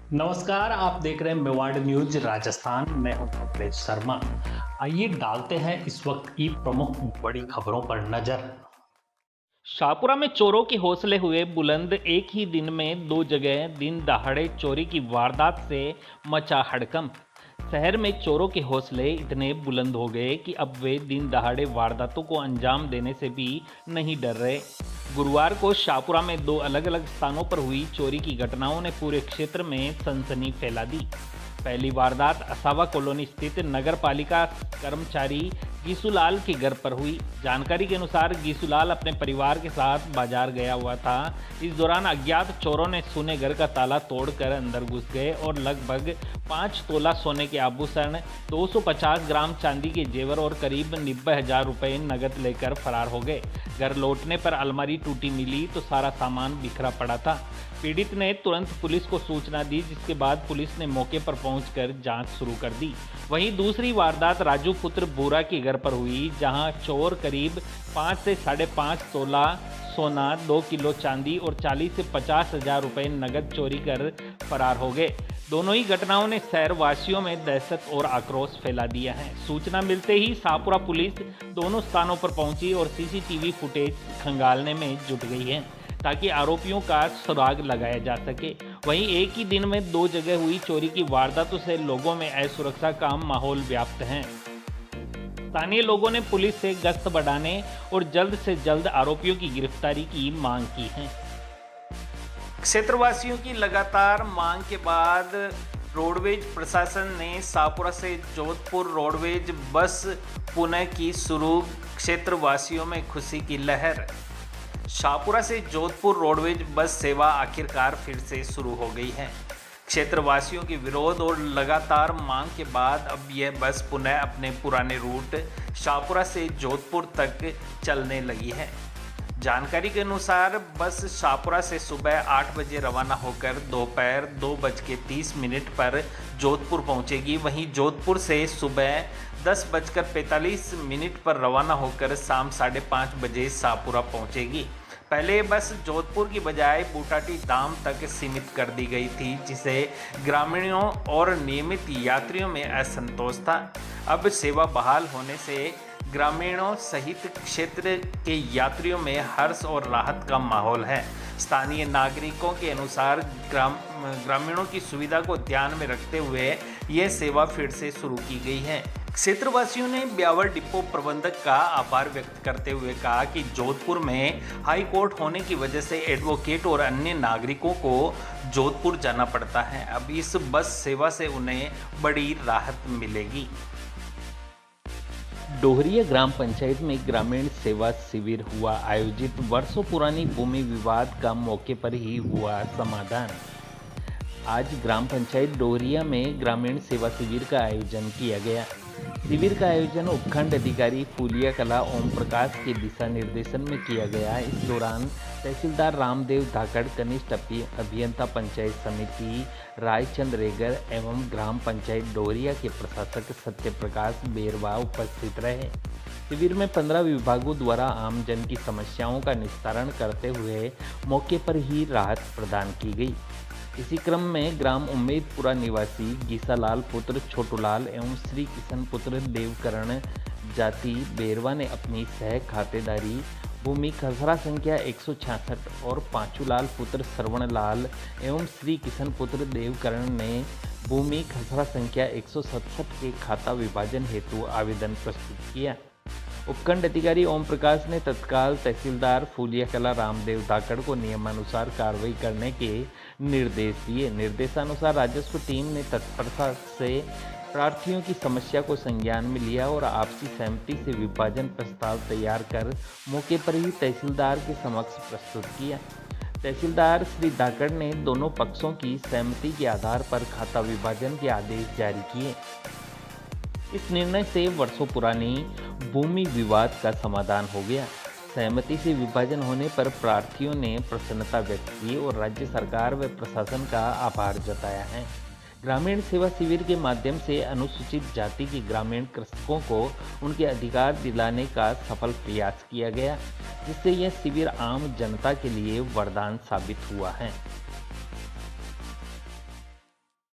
नमस्कार, आप देख रहे हैं मेवाड़ न्यूज राजस्थान। मैं हूं कमलेश शर्मा। आइए डालते हैं इस वक्त की प्रमुख बड़ी खबरों पर नजर। शाहपुरा में चोरों के हौसले हुए बुलंद। एक ही दिन में दो जगह दिन दहाड़े चोरी की वारदात से मचा हड़कंप। शहर में चोरों के हौसले इतने बुलंद हो गए कि अब वे दिन दहाड़े वारदातों को अंजाम देने से भी नहीं डर रहे। गुरुवार को शाहपुरा में दो अलग अलग स्थानों पर हुई चोरी की घटनाओं ने पूरे क्षेत्र में सनसनी फैला दी। पहली वारदात असावा कॉलोनी स्थित नगर पालिका कर्मचारी गीसूलाल के घर पर हुई। जानकारी के अनुसार गीसूलाल अपने परिवार के साथ बाजार गया हुआ था। इस दौरान अज्ञात चोरों ने सोने घर का ताला तोड़कर अंदर घुस गए और लगभग 5 तोला सोने के आभूषण, 250 ग्राम चांदी के जेवर और करीब 90,000 रुपये नगद लेकर फरार हो गए। घर लौटने पर अलमारी टूटी मिली तो सारा सामान बिखरा पड़ा था। पीड़ित ने तुरंत पुलिस को सूचना दी, जिसके बाद पुलिस ने मौके पर पहुंचकर जांच शुरू कर दी। वहीं दूसरी वारदात राजू पुत्र बोरा के घर पर हुई, जहां चोर करीब 5 से 5.5 तोला सोना, 2 किलो चांदी और 40 से 50,000 रुपये नगद चोरी कर फरार हो गए। दोनों ही घटनाओं ने शहर वासियों में दहशत और आक्रोश फैला दिया है। सूचना मिलते ही शाहपुरा पुलिस दोनों स्थानों पर पहुंची और सीसीटीवी फुटेज खंगालने में जुट गई है, ताकि आरोपियों का सुराग लगाया जा सके। वहीं एक ही दिन में दो जगह हुई चोरी की वारदातों से लोगों में असुरक्षा का माहौल व्याप्त है। स्थानीय लोगों ने पुलिस से गश्त बढ़ाने और जल्द से जल्द आरोपियों की गिरफ्तारी की मांग की है। क्षेत्रवासियों की लगातार मांग के बाद रोडवेज प्रशासन ने शाहपुरा से जोधपुर रोडवेज बस पुनः की शुरू। क्षेत्रवासियों में खुशी की लहर। शाहपुरा से जोधपुर रोडवेज बस सेवा आखिरकार फिर से शुरू हो गई है। क्षेत्रवासियों के विरोध और लगातार मांग के बाद अब यह बस पुनः अपने पुराने रूट शाहपुरा से जोधपुर तक चलने लगी है। जानकारी के अनुसार बस शाहपुरा से सुबह 8 बजे रवाना होकर दोपहर 2:30 पर जोधपुर पहुंचेगी। वहीं जोधपुर से सुबह 10:45 पर रवाना होकर शाम 5:30 बजे शाहपुरा पहुंचेगी। पहले ये बस जोधपुर की बजाय बूटाटी धाम तक सीमित कर दी गई थी, जिसे ग्रामीणों और नियमित यात्रियों में असंतोष था। अब सेवा बहाल होने से ग्रामीणों सहित क्षेत्र के यात्रियों में हर्ष और राहत का माहौल है। स्थानीय नागरिकों के अनुसार ग्रामीणों की सुविधा को ध्यान में रखते हुए यह सेवा फिर से शुरू की गई है। क्षेत्रवासियों ने ब्यावर डिपो प्रबंधक का आभार व्यक्त करते हुए कहा कि जोधपुर में हाई कोर्ट होने की वजह से एडवोकेट और अन्य नागरिकों को जोधपुर जाना पड़ता है। अब इस बस सेवा से उन्हें बड़ी राहत मिलेगी। डोहरिया ग्राम पंचायत में ग्रामीण सेवा शिविर हुआ आयोजित। वर्षों पुरानी भूमि विवाद का मौके पर ही हुआ समाधान। आज ग्राम पंचायत डोहरिया में ग्रामीण सेवा शिविर का आयोजन किया गया। शिविर का आयोजन उपखंड अधिकारी फूलिया कला ओम प्रकाश के दिशा निर्देशन में किया गया। इस दौरान तहसीलदार रामदेव धाकड़, कनिष्ठ अभियंता पंचायत समिति रायचंद रेगर एवं ग्राम पंचायत डोहरिया के प्रशासक सत्य प्रकाश बेरवा उपस्थित रहे। शिविर में 15 विभागों द्वारा आमजन की समस्याओं का निस्तारण करते हुए मौके पर ही राहत प्रदान की गई। इसी क्रम में ग्राम उम्मेदपुरा निवासी गीसालाल पुत्र छोटूलाल एवं श्री किशन पुत्र देवकरण जाति बेरवा ने अपनी सह खातेदारी भूमि खसरा संख्या 166 और पांचूलाल पुत्र श्रवणलाल एवं श्री किशन पुत्र देवकरण ने भूमि खसरा संख्या 167 के खाता विभाजन हेतु आवेदन प्रस्तुत किया। उपखंड अधिकारी ओम प्रकाश ने तत्काल तहसीलदार फूलिया कला रामदेव धाकड़ को नियमानुसार कार्रवाई करने के निर्देश दिए। निर्देशानुसार राजस्व टीम ने तत्परता से प्रार्थियों की समस्या को संज्ञान में लिया और आपसी सहमति से विभाजन प्रस्ताव तैयार कर मौके पर ही तहसीलदार के समक्ष प्रस्तुत किया। तहसीलदार श्री धाकड़ ने दोनों पक्षों की सहमति के आधार पर खाता विभाजन के आदेश जारी किए। इस निर्णय से वर्षों पुरानी भूमि विवाद का समाधान हो गया। सहमति से विभाजन होने पर प्रार्थियों ने प्रसन्नता व्यक्त की और राज्य सरकार व प्रशासन का आभार जताया है। ग्रामीण सेवा शिविर के माध्यम से अनुसूचित जाति के ग्रामीण कृषकों को उनके अधिकार दिलाने का सफल प्रयास किया गया, जिससे यह शिविर आम जनता के लिए वरदान साबित हुआ है।